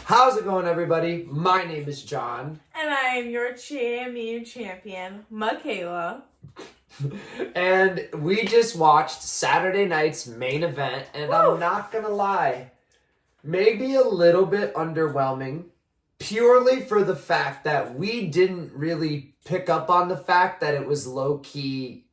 How's it going, everybody? My name is John. And I am your JME Champion, Michaela. And we just watched Saturday night's main event, and Woo! I'm not gonna lie, maybe a little bit underwhelming, purely for the fact that we didn't really pick up on the fact that it was low-key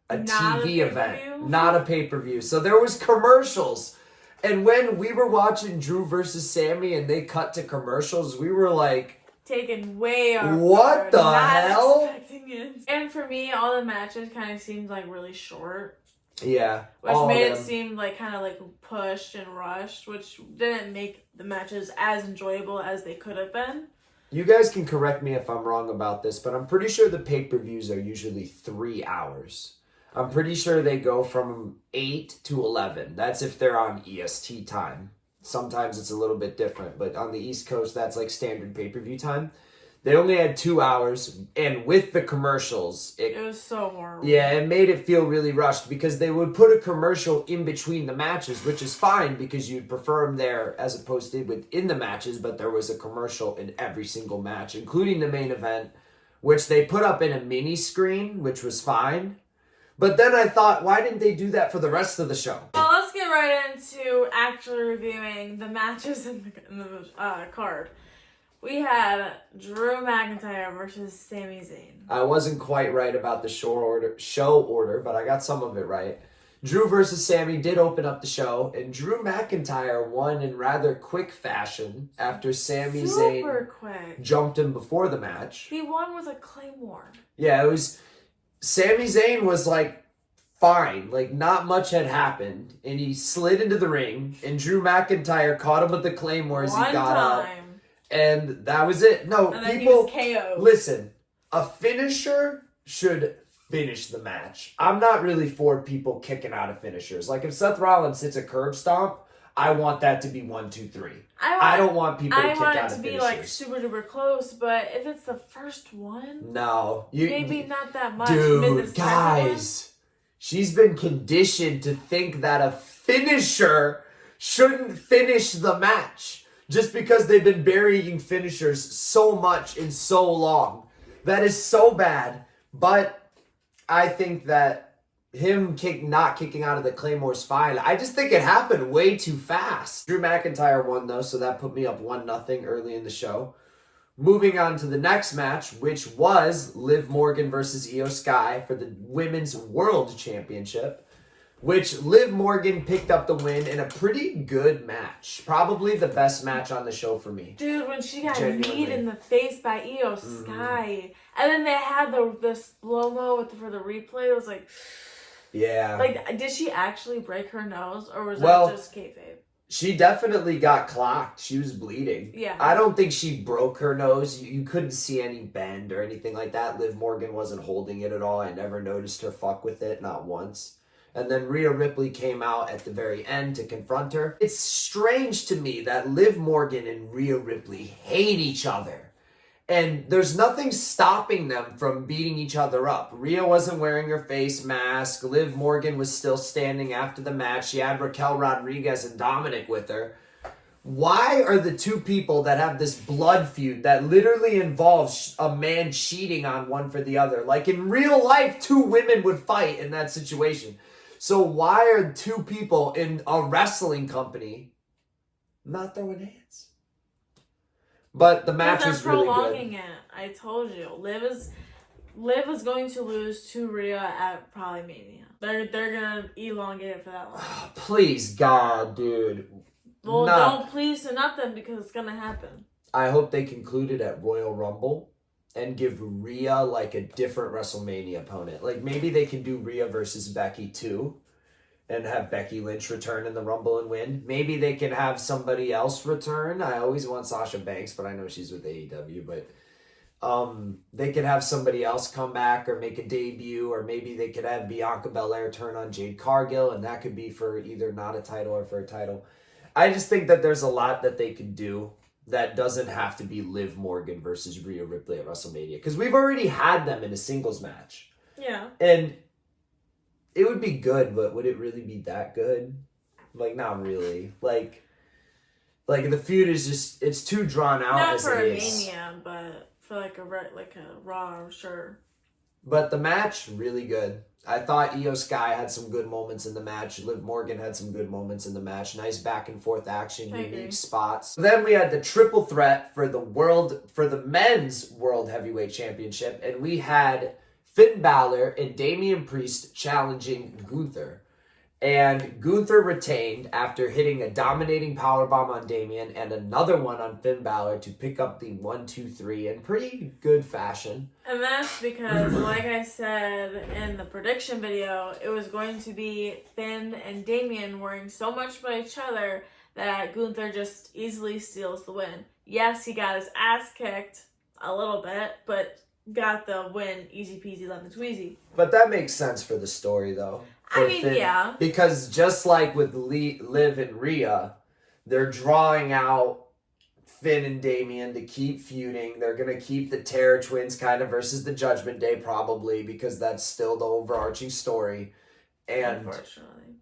a TV event, not a pay-per-view. So there was commercials. And when we were watching Drew versus Sammy and they cut to commercials, we were like, taken way off. What the hell? Expecting it. And for me, all the matches kind of seemed like really short. Yeah. Which made it seem like kind of like pushed and rushed, which didn't make the matches as enjoyable as they could have been. You guys can correct me if I'm wrong about this, but I'm pretty sure the pay-per-views are usually 3 hours. I'm pretty sure they go from 8 to 11. That's if they're on EST time. Sometimes it's a little bit different, but on the East Coast, that's like standard pay-per-view time. They only had 2 hours, and with the commercials, it was so horrible. Yeah, it made it feel really rushed because they would put a commercial in between the matches, which is fine because you'd prefer them there as opposed to within the matches, but there was a commercial in every single match, including the main event, which they put up in a mini screen, which was fine. But then I thought, why didn't they do that for the rest of the show? Well, let's get right into actually reviewing the matches in the card. We had Drew McIntyre versus Sami Zayn. I wasn't quite right about the show order, but I got some of it right. Drew versus Sami did open up the show, and Drew McIntyre won in rather quick fashion after Sami Zayn jumped him before the match. He won with a Claymore. Yeah, it was... Sami Zayn was like, fine, like not much had happened, and he slid into the ring, and Drew McIntyre caught him with the Claymore as he got up, and that was it. No, and people, he was KO'd. Listen, a finisher should finish the match. I'm not really for people kicking out of finishers. Like if Seth Rollins hits a curb stomp, I want that to be 1, 2, 3. I don't want people to kick out of finishers. I want it to be like super duper close, but if it's the first one, no, maybe not that much. Dude, guys, she's been conditioned to think that a finisher shouldn't finish the match just because they've been burying finishers so much and so long. That is so bad, but I think that him not kicking out of the Claymore's fine. I just think it happened way too fast. Drew McIntyre won, though, so that put me up 1-0 early in the show. Moving on to the next match, which was Liv Morgan versus Io Sky for the Women's World Championship, which Liv Morgan picked up the win in a pretty good match. Probably the best match on the show for me. Dude, when she got kneed in the face by Io Sky, and then they had the slow-mo for the replay, it was like... Yeah. Like, did she actually break her nose, or was that just kayfabe? She definitely got clocked. She was bleeding. Yeah. I don't think she broke her nose. You couldn't see any bend or anything like that. Liv Morgan wasn't holding it at all. I never noticed her fuck with it, not once. And then Rhea Ripley came out at the very end to confront her. It's strange to me that Liv Morgan and Rhea Ripley hate each other. And there's nothing stopping them from beating each other up. Rhea wasn't wearing her face mask. Liv Morgan was still standing after the match. She had Raquel Rodriguez and Dominic with her. Why are the two people that have this blood feud that literally involves a man cheating on one for the other? Like in real life, 2 women would fight in that situation. So why are 2 people in a wrestling company not throwing hands? But the match was really good. They're prolonging it. I told you. Liv is going to lose to Rhea at probably Mania. They're gonna elongate it for that long. Please, God, dude. Well, don't please to nothing because it's gonna happen. I hope they conclude it at Royal Rumble and give Rhea like a different WrestleMania opponent. Like maybe they can do Rhea versus Becky too. And have Becky Lynch return in the Rumble and win. Maybe they can have somebody else return. I always want Sasha Banks, but I know she's with AEW. But they could have somebody else come back or make a debut. Or maybe they could have Bianca Belair turn on Jade Cargill. And that could be for either not a title or for a title. I just think that there's a lot that they could do that doesn't have to be Liv Morgan versus Rhea Ripley at WrestleMania. Because we've already had them in a singles match. Yeah. And it would be good, but would it really be that good? Like, not really. Like, Like, the feud is just, it's too drawn out Not as for it a is. Mania, but for like a Raw, I'm sure. But the match, really good. I thought Io Sky had some good moments in the match. Liv Morgan had some good moments in the match. Nice back and forth action, unique spots. Then we had the triple threat for the men's World Heavyweight Championship, and we had Finn Balor and Damian Priest challenging Gunther. And Gunther retained after hitting a dominating powerbomb on Damian and another one on Finn Balor to pick up the 1-2-3 in pretty good fashion. And that's because, like I said in the prediction video, it was going to be Finn and Damian worrying so much about each other that Gunther just easily steals the win. Yes, he got his ass kicked a little bit, but got the win easy peasy lemon squeezy. But that makes sense for the story, though. I mean, Finn, yeah. Because just like with Liv and Rhea, they're drawing out Finn and Damian to keep feuding. They're going to keep the Terror Twins kind of versus the Judgment Day probably because that's still the overarching story. And unfortunately,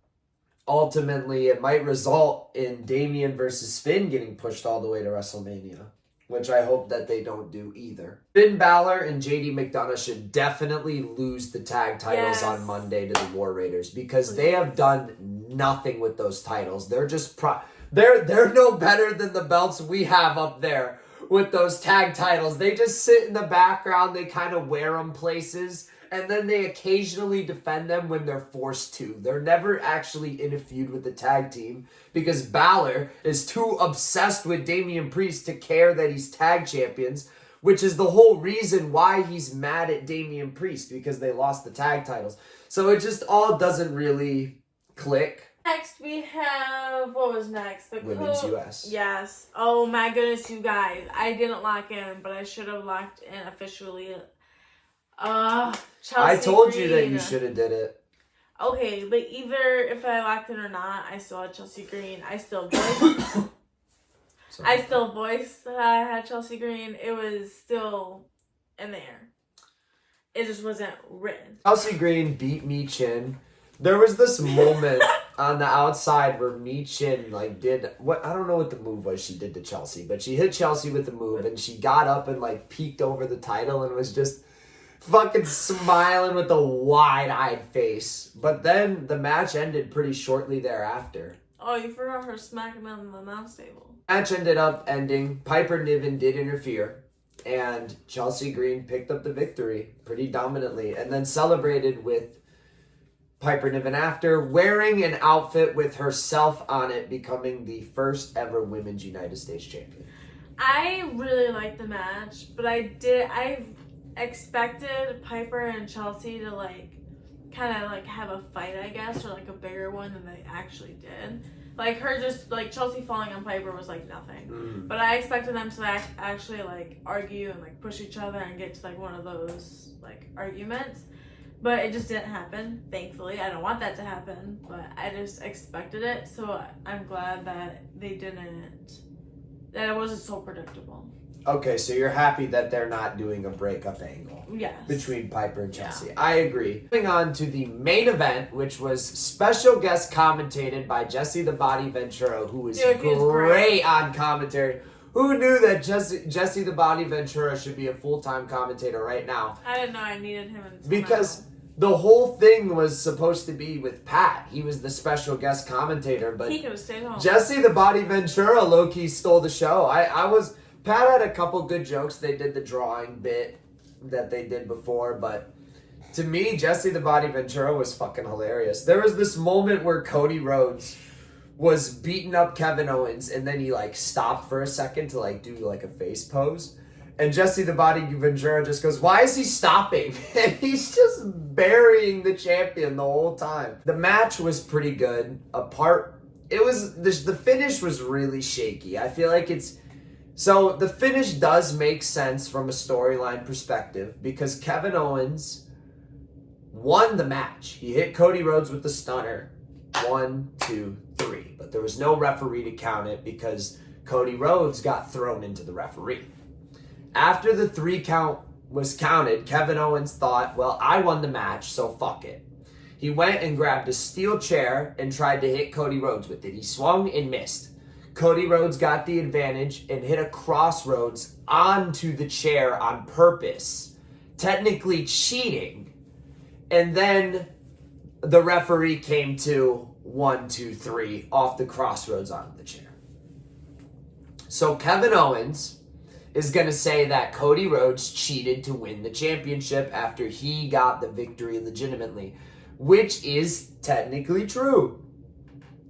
ultimately, it might result in Damian versus Finn getting pushed all the way to WrestleMania, which I hope that they don't do either. Finn Balor and JD McDonough should definitely lose the tag titles on Monday to the War Raiders because they have done nothing with those titles. They're just they're no better than the belts we have up there with those tag titles. They just sit in the background. They kind of wear them places. And then they occasionally defend them when they're forced to. They're never actually in a feud with the tag team because Balor is too obsessed with Damian Priest to care that he's tag champions, which is the whole reason why he's mad at Damian Priest because they lost the tag titles. So it just all doesn't really click. Next we have, what was next? The Women's US. Yes. Oh my goodness, you guys. I didn't lock in, but I should have locked in officially. Chelsea I told Green. you that you should have did it. Okay, but either if I locked in or not, I still had Chelsea Green. I still voiced that I had Chelsea Green. It was still in the air. It just wasn't written. Chelsea Green beat Mi Chin. There was this moment on the outside where Mi Chin did what I don't know what the move was she did to Chelsea, but she hit Chelsea with the move and she got up and peeked over the title and was just fucking smiling with a wide-eyed face. But then the match ended pretty shortly thereafter. Oh, you forgot her smacking on the announce table. Match ended up ending. Piper Niven did interfere, and Chelsea Green picked up the victory pretty dominantly, and then celebrated with Piper Niven after, wearing an outfit with herself on it, becoming the first ever Women's United States Champion. I really liked the match, but I expected Piper and Chelsea to kind of have a fight, I guess, or a bigger one than they actually did. Chelsea falling on Piper was nothing. But I expected them to actually argue and push each other and get to one of those arguments. But it just didn't happen, thankfully. I don't want that to happen, but I just expected it. So I'm glad that that it wasn't so predictable. Okay, so you're happy that they're not doing a breakup angle between Piper and Chelsea. Yeah. I agree. Moving on to the main event, which was special guest commentated by Jesse the Body Ventura, who was great on commentary. Who knew that Jesse the Body Ventura should be a full-time commentator right now? I didn't know I needed him. Because the whole thing was supposed to be with Pat. He was the special guest commentator, but he could have stayed home. Jesse the Body Ventura low-key stole the show. Pat had a couple good jokes. They did the drawing bit that they did before, but to me, Jesse the Body Ventura was fucking hilarious. There was this moment where Cody Rhodes was beating up Kevin Owens, and then he stopped for a second to do a face pose. And Jesse the Body Ventura just goes, "Why is he stopping?" And he's just burying the champion the whole time. The match was pretty good. The finish was really shaky. I feel like so the finish does make sense from a storyline perspective because Kevin Owens won the match. He hit Cody Rhodes with the stunner. 1, 2, 3. But there was no referee to count it because Cody Rhodes got thrown into the referee. After the 3 count was counted, Kevin Owens thought, well, I won the match, so fuck it. He went and grabbed a steel chair and tried to hit Cody Rhodes with it. He swung and missed. Cody Rhodes got the advantage and hit a crossroads onto the chair on purpose, technically cheating. And then the referee came to 1, 2, 3 off the crossroads onto the chair. So Kevin Owens is going to say that Cody Rhodes cheated to win the championship after he got the victory legitimately, which is technically true.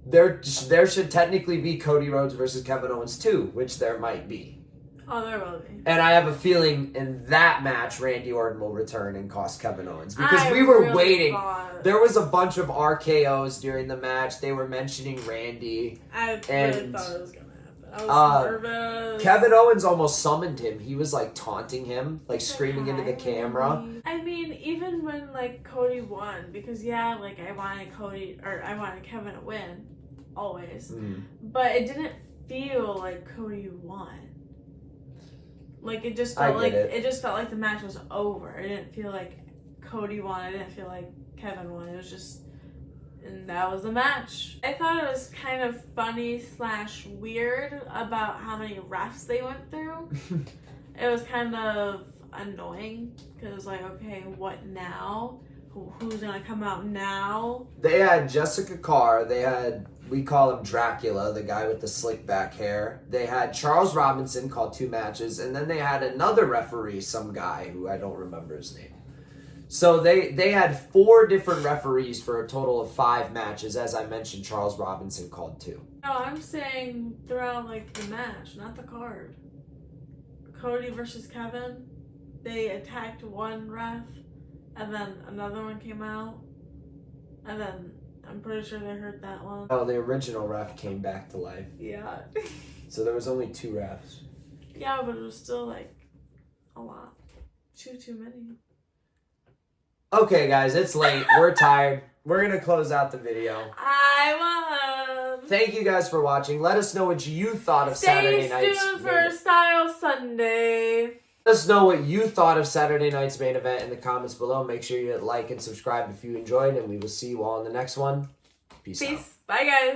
There should technically be Cody Rhodes versus Kevin Owens too, which there might be. Oh, there will be. And I have a feeling in that match, Randy Orton will return and cost Kevin Owens. Because I we were really waiting. thought- There was a bunch of RKOs during the match. They were mentioning Randy. I really And, thought it was going to happen. I was nervous. Kevin Owens almost summoned him. He was like taunting him, like screaming into the camera. I mean, even when like Cody won, because yeah, like I wanted Kevin to win, always, but it didn't feel like Cody won. Like it just felt it just felt like the match was over. It didn't feel like Cody won. It didn't feel like Kevin won. It was just, and that was the match. I thought it was kind of funny / weird about how many refs they went through. It was kind of annoying because it was like, okay, what now? Who's gonna come out now? They had Jessica Carr. They had, we call him Dracula, the guy with the slick back hair. They had Charles Robinson, called 2 matches, and then they had another referee, some guy who I don't remember his name. So they had 4 different referees for a total of 5 matches. As I mentioned, Charles Robinson called 2. No, I'm saying throughout like the match, not the card. Cody versus Kevin, they attacked one ref, and then another one came out, and then I'm pretty sure they hurt that one. Oh, the original ref came back to life. Yeah. So there was only 2 refs. Yeah, but it was still like a lot. Too many. Okay, guys, it's late. We're tired. We're going to close out the video. I won! Thank you guys for watching. Let us know what you thought of Saturday night's Stay tuned main for event. Style Sunday. Let us know what you thought of Saturday night's main event in the comments below. Make sure you hit like and subscribe if you enjoyed, and we will see you all in the next one. Peace out. Peace. Bye, guys.